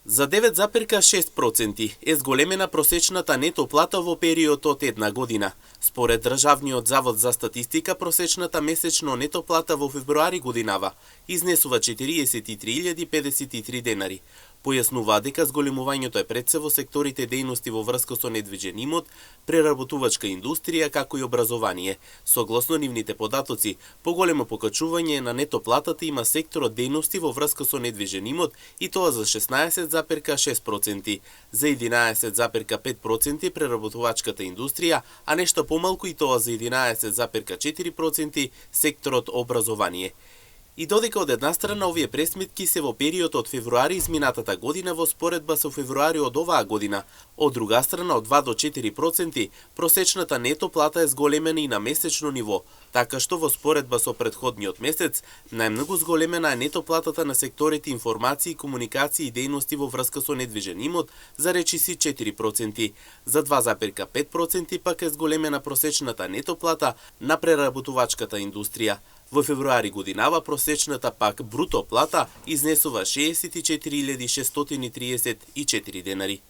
За 9,6% е зголемена просечната нето плата во период од една година. Според Државниот завод за статистика, просечната месечно нето плата во февруари годинава изнесува 43.053 денари. Појаснуваа дека зголемувањето е пред се во секторите дејности во врска со недвижен имот, преработувачка индустрија, како и образование. Согласно нивните податоци, поголемо покачување на нето платата има секторот дејности во врска со недвижен имот, и тоа за 16,6%, за 11,5% преработувачката индустрија, а нешто помалку и тоа за 11,4% секторот образование. И додека од една страна овие пресметки се во период од февруари изминатата година во споредба со февруари од оваа година, од друга страна од 2 до 4% просечната нето плата е зголемена и на месечно ниво, така што во споредба со претходниот месец најмногу зголемена е нето платата на секторите информации, комуникации и дејности во врска со недвижен имот за речиси 4%, за 2,5% пак е зголемена просечната нето плата на преработувачката индустрија. Во февруари годинава просечната пак бруто плата изнесува 64.634 денари.